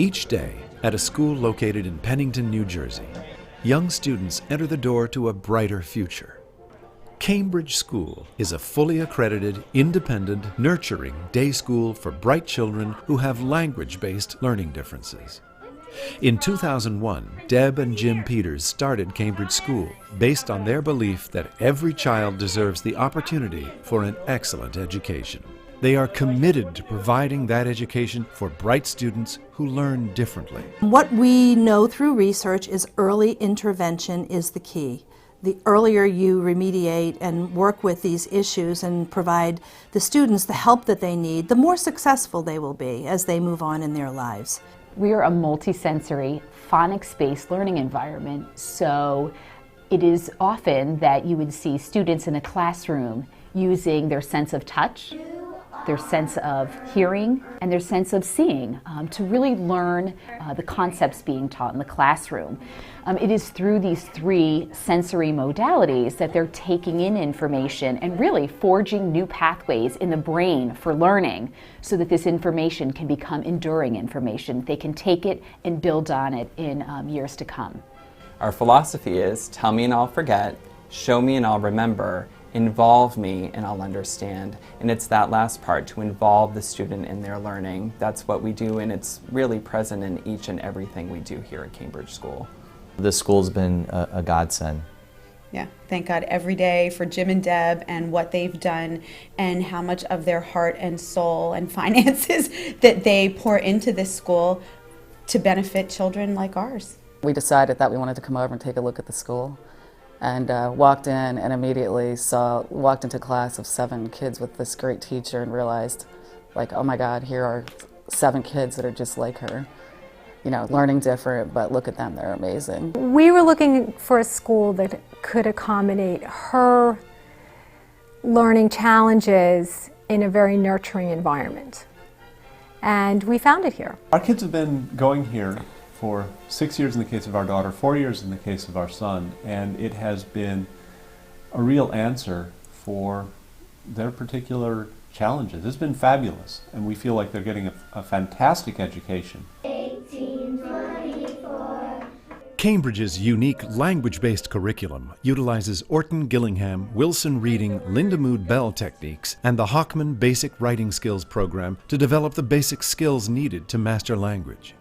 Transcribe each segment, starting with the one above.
Each day, at a school located in Pennington, New Jersey, young students enter the door to a brighter future. Cambridge School is a fully accredited, independent, nurturing day school for bright children who have language-based learning differences. In 2001, Deb and Jim Peters started Cambridge School based on their belief that every child deserves the opportunity for an excellent education. They are committed to providing that education for bright students who learn differently. What we know through research is early intervention is the key. The earlier you remediate and work with these issues and provide the students the help that they need, the more successful they will be as they move on in their lives. We are a multisensory, phonics-based learning environment, so it is often that you would see students in a classroom using their sense of touch, their sense of hearing, and their sense of seeing to really learn the concepts being taught in the classroom. It is through these three sensory modalities that they're taking in information and really forging new pathways in the brain for learning so that this information can become enduring information. They can take it and build on it in years to come. Our philosophy is tell me and I'll forget, show me and I'll remember, involve me and I'll understand. And it's that last part, to involve the student in their learning. That's what we do, and it's really present in each and everything we do here at Cambridge School. This school's been a godsend. Yeah, thank God every day for Jim and Deb and what they've done and how much of their heart and soul and finances that they pour into this school to benefit children like ours. We decided that we wanted to come over and take a look at the school, and walked in and immediately walked into a class of 7 kids with this great teacher and realized, like, oh my God, here are 7 kids that are just like her. You know, learning different, but look at them, they're amazing. We were looking for a school that could accommodate her learning challenges in a very nurturing environment. And we found it here. Our kids have been going here for 6 years in the case of our daughter, 4 years in the case of our son, and it has been a real answer for their particular challenges. It's been fabulous, and we feel like they're getting a fantastic education. Cambridge's unique language-based curriculum utilizes Orton Gillingham, Wilson Reading, Linda Mood Bell techniques, and the Hockman Basic Writing Skills program to develop the basic skills needed to master language.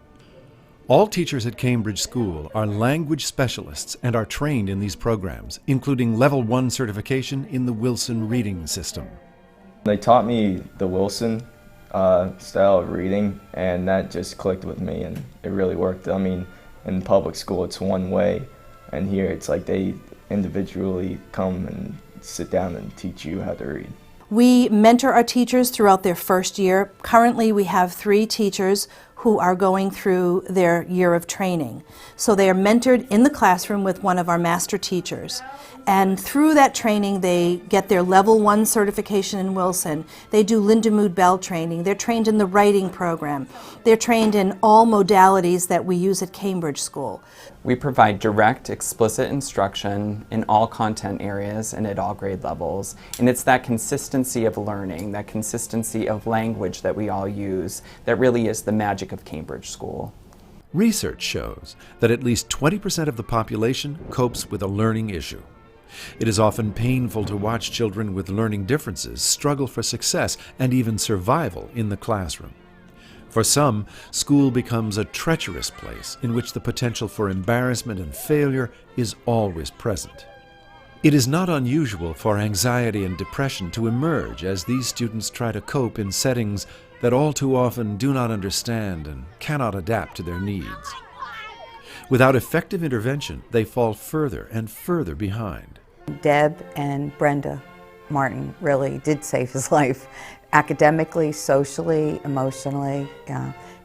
All teachers at Cambridge School are language specialists and are trained in these programs, including Level 1 certification in the Wilson Reading System. They taught me the Wilson style of reading, and that just clicked with me, and it really worked. I mean, in public school it's one way, and here it's like they individually come and sit down and teach you how to read. We mentor our teachers throughout their first year. Currently we have 3 teachers who are going through their year of training. So they are mentored in the classroom with one of our master teachers. And through that training they get their Level 1 certification in Wilson. They do Linda Mood Bell training. They're trained in the writing program. They're trained in all modalities that we use at Cambridge School. We provide direct, explicit instruction in all content areas and at all grade levels. And it's that consistency of learning, that consistency of language that we all use, that really is the magic of Cambridge School. Research shows that at least 20% of the population copes with a learning issue. It is often painful to watch children with learning differences struggle for success and even survival in the classroom. For some, school becomes a treacherous place in which the potential for embarrassment and failure is always present. It is not unusual for anxiety and depression to emerge as these students try to cope in settings that all too often do not understand and cannot adapt to their needs. Without effective intervention, they fall further and further behind. Deb and Brenda Martin really did save his life. Academically, socially, emotionally.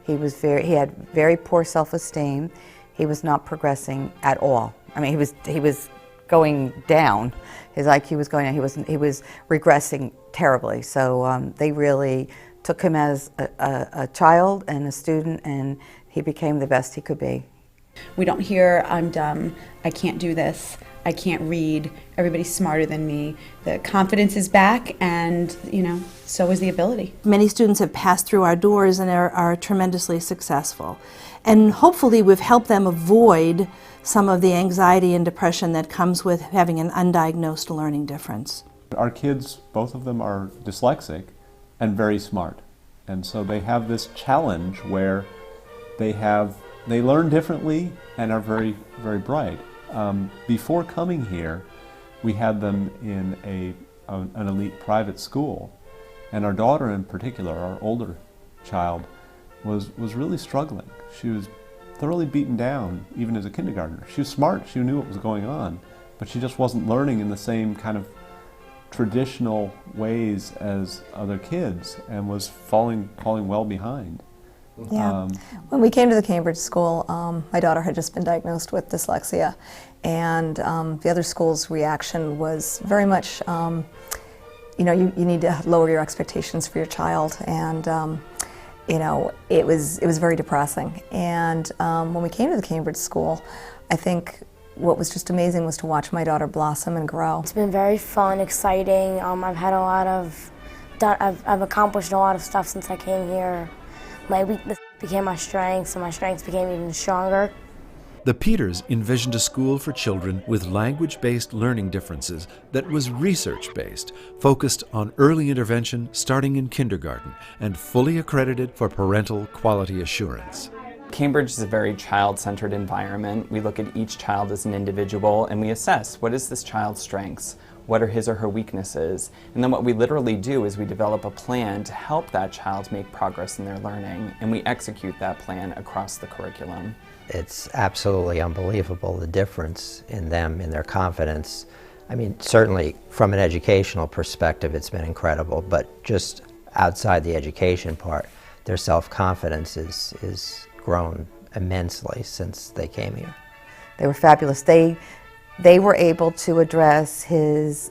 He had very poor self-esteem. He was not progressing at all. I mean, he was going down. His IQ was going down. He was regressing terribly. So they really took him as a child and a student, and he became the best he could be. We don't hear, I'm dumb, I can't do this. I can't read, everybody's smarter than me. The confidence is back, and so is the ability. Many students have passed through our doors and are tremendously successful. And hopefully we've helped them avoid some of the anxiety and depression that comes with having an undiagnosed learning difference. Our kids, both of them are dyslexic and very smart. And so they have this challenge where they learn differently and are very, very bright. Before coming here, we had them in an elite private school. And our daughter in particular, our older child, was really struggling. She was thoroughly beaten down, even as a kindergartner. She was smart, she knew what was going on, but she just wasn't learning in the same kind of traditional ways as other kids, and was falling well behind. Yeah. When we came to the Cambridge school, my daughter had just been diagnosed with dyslexia, and the other school's reaction was very much, you need to lower your expectations for your child, and it was very depressing. And when we came to the Cambridge school, I think what was just amazing was to watch my daughter blossom and grow. It's been very fun, exciting. I've accomplished a lot of stuff since I came here. My weakness became my strengths, and my strengths became even stronger. The Peters envisioned a school for children with language-based learning differences that was research-based, focused on early intervention starting in kindergarten, and fully accredited for parental quality assurance. Cambridge is a very child-centered environment. We look at each child as an individual and we assess, what is this child's strengths? What are his or her weaknesses? And then what we literally do is we develop a plan to help that child make progress in their learning, and we execute that plan across the curriculum. It's absolutely unbelievable, the difference in them, in their confidence. I mean, certainly from an educational perspective, it's been incredible, but just outside the education part, their self-confidence is grown immensely since they came here. They were fabulous. They were able to address his,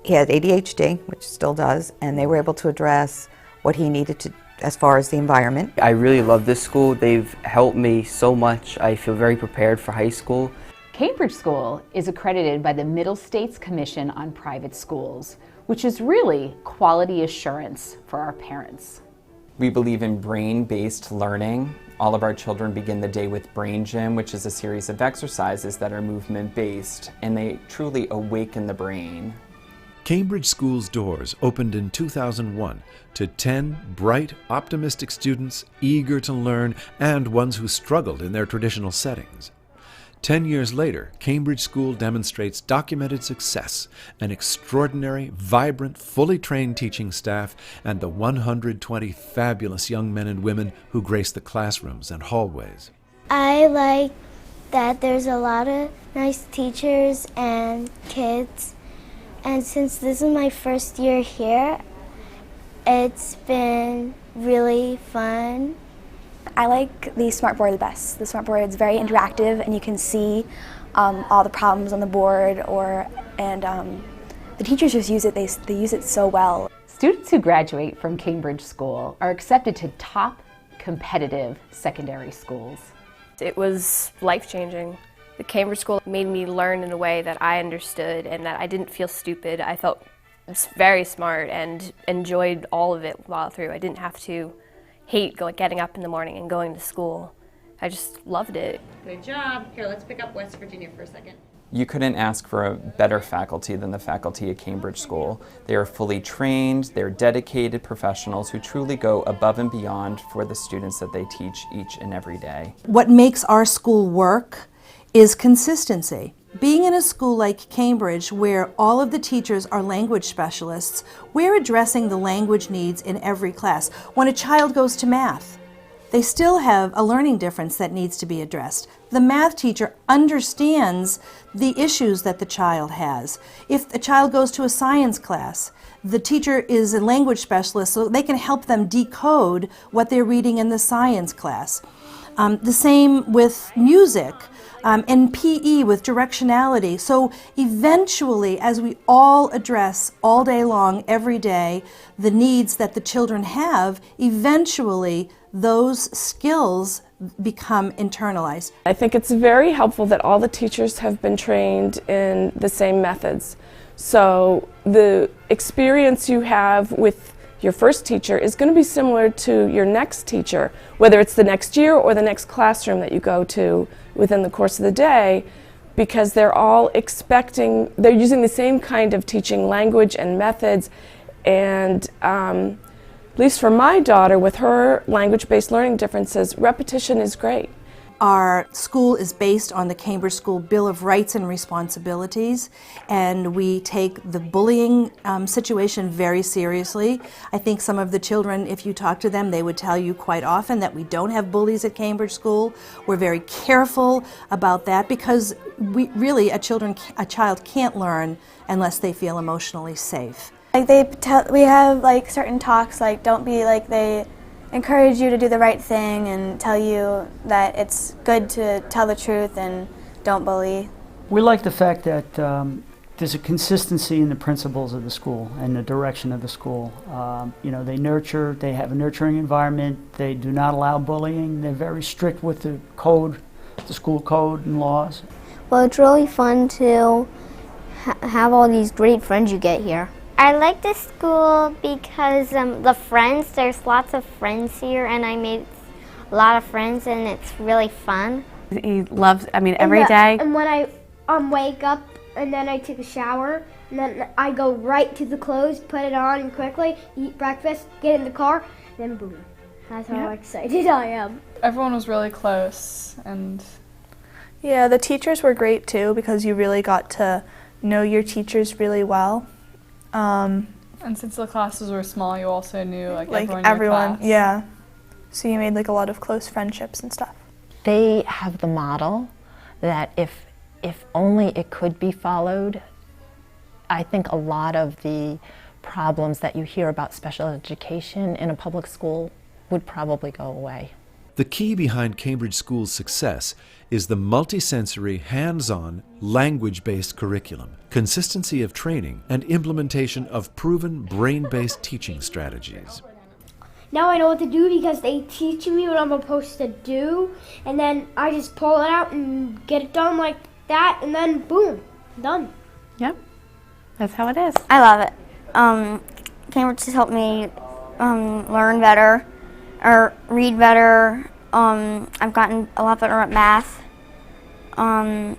he had ADHD, which still does, and they were able to address what he needed to as far as the environment. I really love this school. They've helped me so much. I feel very prepared for high school. Cambridge School is accredited by the Middle States Commission on Private Schools, which is really quality assurance for our parents. We believe in brain-based learning. All of our children begin the day with Brain Gym, which is a series of exercises that are movement-based, and they truly awaken the brain. Cambridge School's doors opened in 2001 to 10 bright, optimistic students eager to learn and ones who struggled in their traditional settings. 10 years later, Cambridge School demonstrates documented success, an extraordinary, vibrant, fully trained teaching staff, and the 120 fabulous young men and women who grace the classrooms and hallways. I like that there's a lot of nice teachers and kids, and since this is my first year here, it's been really fun. I like the smartboard the best. The smartboard is very interactive, and you can see all the problems on the board, and the teachers just use it. They use it so well. Students who graduate from Cambridge School are accepted to top competitive secondary schools. It was life-changing. The Cambridge School made me learn in a way that I understood and that I didn't feel stupid. I felt very smart and enjoyed all of it while through. I didn't have to hate getting up in the morning and going to school. I just loved it. Good job. Here, let's pick up West Virginia for a second. You couldn't ask for a better faculty than the faculty at Cambridge School. They are fully trained, they're dedicated professionals who truly go above and beyond for the students that they teach each and every day. What makes our school work is consistency. Being in a school like Cambridge, where all of the teachers are language specialists, we're addressing the language needs in every class. When a child goes to math, they still have a learning difference that needs to be addressed. The math teacher understands the issues that the child has. If a child goes to a science class, the teacher is a language specialist, so they can help them decode what they're reading in the science class. The same with music. And PE with directionality. So eventually, as we all address all day long, every day, the needs that the children have, eventually those skills become internalized. I think it's very helpful that all the teachers have been trained in the same methods. So the experience you have with your first teacher is going to be similar to your next teacher, whether it's the next year or the next classroom that you go to within the course of the day, because they're all they're using the same kind of teaching language and methods. And at least for my daughter, with her language-based learning differences, repetition is great. Our school is based on the Cambridge School Bill of Rights and Responsibilities, and we take the bullying situation very seriously. I think some of the children, if you talk to them, they would tell you quite often that we don't have bullies at Cambridge School. We're very careful about that because really a child can't learn unless they feel emotionally safe. Like we have like certain talks, like don't be like they encourage you to do the right thing and tell you that it's good to tell the truth and don't bully. We like the fact that there's a consistency in the principles of the school and the direction of the school. You know, they have a nurturing environment, they do not allow bullying, they're very strict with the code, the school code and laws. Well, it's really fun to have all these great friends you get here. I like this school because there's lots of friends here, and I made a lot of friends, and it's really fun. He loves, every day. And when I wake up, and then I take a shower, and then I go right to the clothes, put it on and quickly, eat breakfast, get in the car, then boom. That's how excited I am. Everyone was really close, and yeah, the teachers were great too, because you really got to know your teachers really well. And since the classes were small, you also knew like everyone in your class. Yeah. So you made like a lot of close friendships and stuff. They have the model that if only it could be followed, I think a lot of the problems that you hear about special education in a public school would probably go away. The key behind Cambridge School's success is the multisensory, hands-on, language-based curriculum, consistency of training, and implementation of proven brain-based teaching strategies. Now I know what to do because they teach me what I'm supposed to do, and then I just pull it out and get it done like that, and then boom, done. Yep, that's how it is. I love it. Cambridge has helped me learn better, or read better. I've gotten a lot better at math, and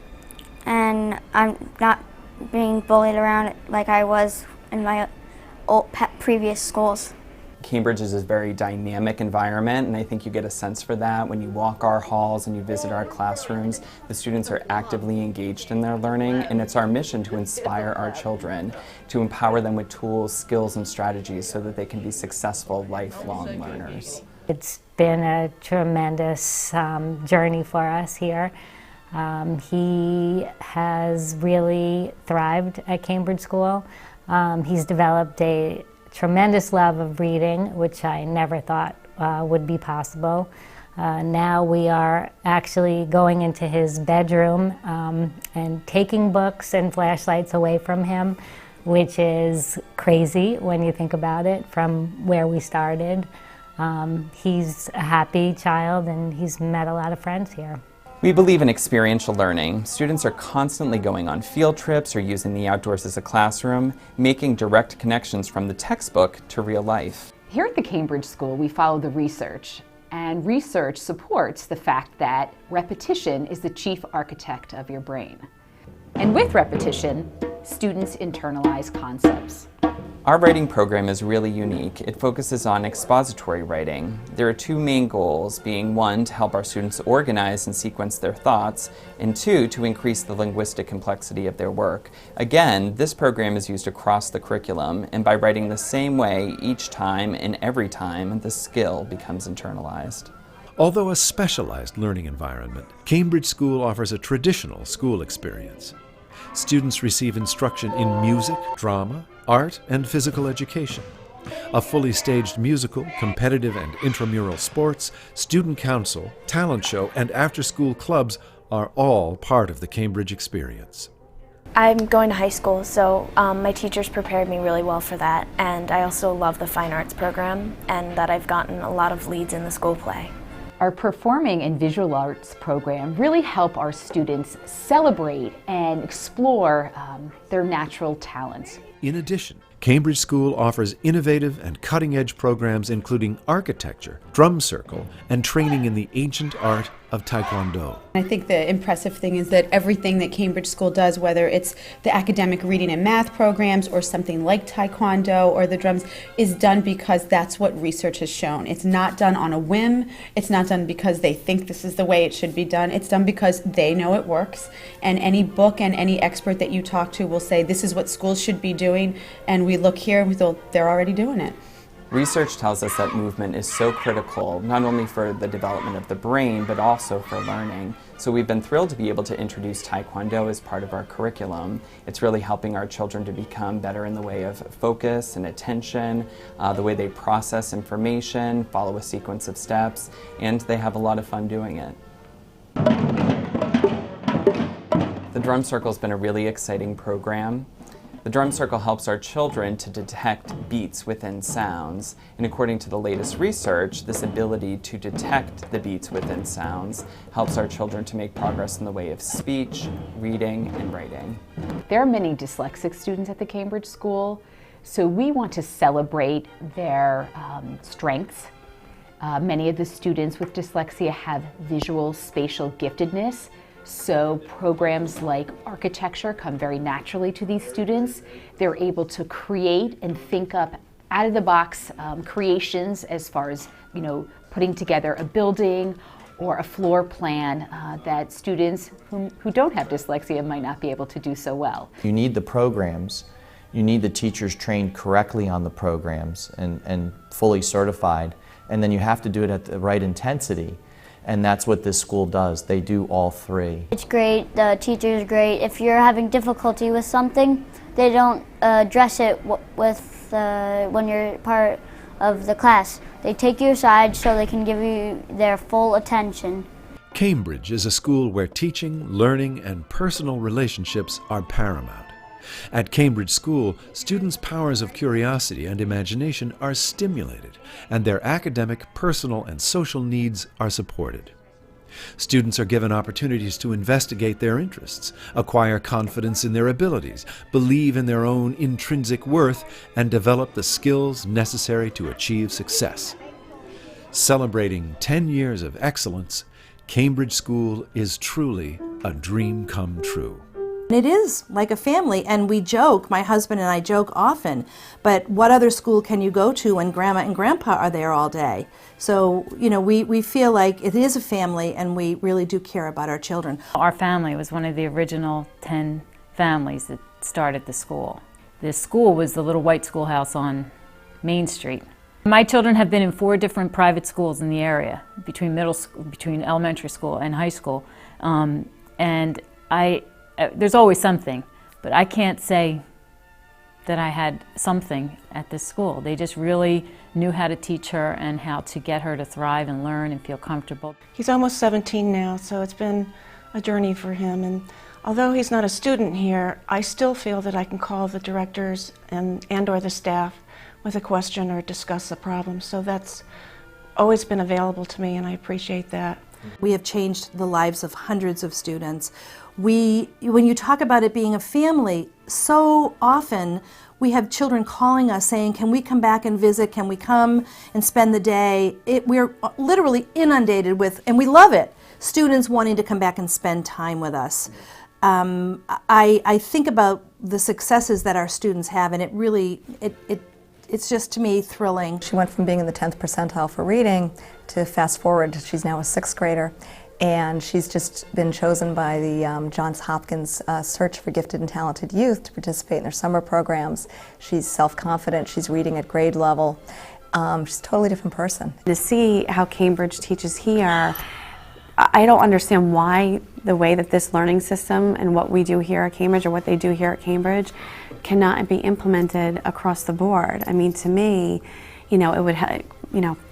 I'm not being bullied around like I was in my previous schools. Cambridge is a very dynamic environment, and I think you get a sense for that when you walk our halls and you visit our classrooms. The students are actively engaged in their learning, and it's our mission to inspire our children, to empower them with tools, skills, and strategies so that they can be successful, lifelong learners. It's been a tremendous journey for us here. He has really thrived at Cambridge School. He's developed a tremendous love of reading, which I never thought would be possible. Now we are actually going into his bedroom and taking books and flashlights away from him, which is crazy when you think about it from where we started. He's a happy child and he's met a lot of friends here. We believe in experiential learning. Students are constantly going on field trips or using the outdoors as a classroom, making direct connections from the textbook to real life. Here at the Cambridge School, we follow the research, and research supports the fact that repetition is the chief architect of your brain. And with repetition, students internalize concepts. Our writing program is really unique. It focuses on expository writing. There are two main goals, being one, to help our students organize and sequence their thoughts, and two, to increase the linguistic complexity of their work. Again, this program is used across the curriculum, and by writing the same way each time and every time, the skill becomes internalized. Although a specialized learning environment, Cambridge School offers a traditional school experience. Students receive instruction in music, drama, art, and physical education. A fully staged musical, competitive and intramural sports, student council, talent show, and after-school clubs are all part of the Cambridge experience. I'm going to high school, so my teachers prepared me really well for that, and I also love the fine arts program and that I've gotten a lot of leads in the school play. Our performing and visual arts program really help our students celebrate and explore their natural talents. In addition, Cambridge School offers innovative and cutting-edge programs including architecture, drum circle, and training in the ancient art of Taekwondo. I think the impressive thing is that everything that Cambridge School does, whether it's the academic reading and math programs or something like Taekwondo or the drums, is done because that's what research has shown. It's not done on a whim. It's not done because they think this is the way it should be done. It's done because they know it works. And any book and any expert that you talk to will say this is what schools should be doing. And we look here and we thought they're already doing it. Research tells us that movement is so critical, not only for the development of the brain, but also for learning. So we've been thrilled to be able to introduce Taekwondo as part of our curriculum. It's really helping our children to become better in the way of focus and attention, the way they process information, follow a sequence of steps, and they have a lot of fun doing it. The Drum Circle's been a really exciting program. The Drum Circle helps our children to detect beats within sounds, and according to the latest research, this ability to detect the beats within sounds helps our children to make progress in the way of speech, reading, and writing. There are many dyslexic students at the Cambridge School, so we want to celebrate their strengths. Many of the students with dyslexia have visual spatial giftedness, so programs like architecture come very naturally to these students. They're able to create and think up out-of-the-box creations as far as, putting together a building or a floor plan that students who don't have dyslexia might not be able to do so well. You need the programs, you need the teachers trained correctly on the programs and fully certified, and then you have to do it at the right intensity. And that's what this school does. They do all three. It's great, the teacher's great. If you're having difficulty with something, they don't address it with when you're part of the class. They take you aside so they can give you their full attention. Cambridge is a school where teaching, learning, and personal relationships are paramount. At Cambridge School, students' powers of curiosity and imagination are stimulated, and their academic, personal, and social needs are supported. Students are given opportunities to investigate their interests, acquire confidence in their abilities, believe in their own intrinsic worth, and develop the skills necessary to achieve success. Celebrating 10 years of excellence, Cambridge School is truly a dream come true. It is like a family, and we joke, my husband and I joke often, but what other school can you go to when grandma and grandpa are there all day? So, we feel like it is a family, and we really do care about our children. Our family was one of the original 10 families that started the school. This school was the little white schoolhouse on Main Street. My children have been in 4 different private schools in the area, between elementary school and high school, and there's always something, but I can't say that I had something at this school. They just really knew how to teach her and how to get her to thrive and learn and feel comfortable. He's almost 17 now, so it's been a journey for him. And although he's not a student here, I still feel that I can call the directors and or the staff with a question or discuss a problem. So that's always been available to me, and I appreciate that. We have changed the lives of hundreds of students. When you talk about it being a family, so often we have children calling us saying, can we come back and visit? Can we come and spend the day? We're literally inundated with, and we love it, students wanting to come back and spend time with us. I think about the successes that our students have, and it really, it's just, to me, thrilling. She went from being in the 10th percentile for reading to fast forward, she's now a 6th grader. And she's just been chosen by the Johns Hopkins Search for Gifted and Talented Youth to participate in their summer programs. She's self-confident, she's reading at grade level. She's a totally different person. To see how Cambridge teaches here, I don't understand why the way that this learning system and what we do here at Cambridge, or what they do here at Cambridge, cannot be implemented across the board. I mean, to me, you know, it would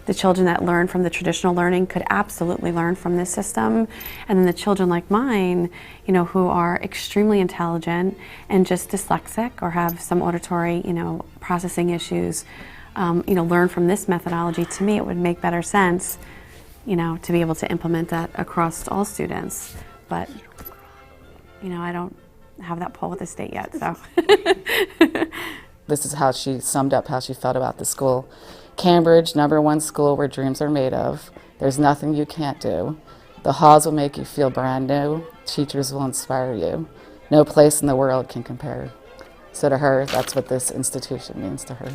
the children that learn from the traditional learning could absolutely learn from this system, and then the children like mine, you know, who are extremely intelligent and just dyslexic or have some auditory, you know, processing issues, you know, learn from this methodology. To me, it would make better sense, you know, to be able to implement that across all students. But, you know, I don't have that pull with the state yet, so. This is how she summed up how she felt about the school. Cambridge, #1 school where dreams are made of. There's nothing you can't do. The halls will make you feel brand new. Teachers will inspire you. No place in the world can compare. So to her, that's what this institution means to her.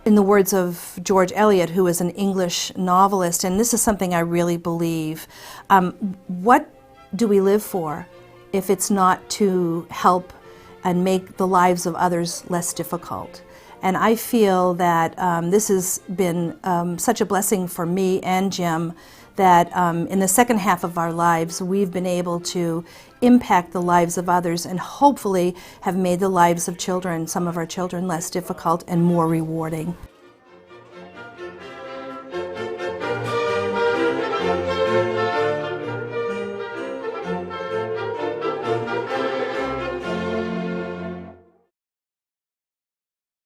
In the words of George Eliot, who is an English novelist, and this is something I really believe, what do we live for if it's not to help and make the lives of others less difficult? And I feel that this has been such a blessing for me and Jim, that in the second half of our lives, we've been able to impact the lives of others and hopefully have made the lives of children, some of our children, less difficult and more rewarding.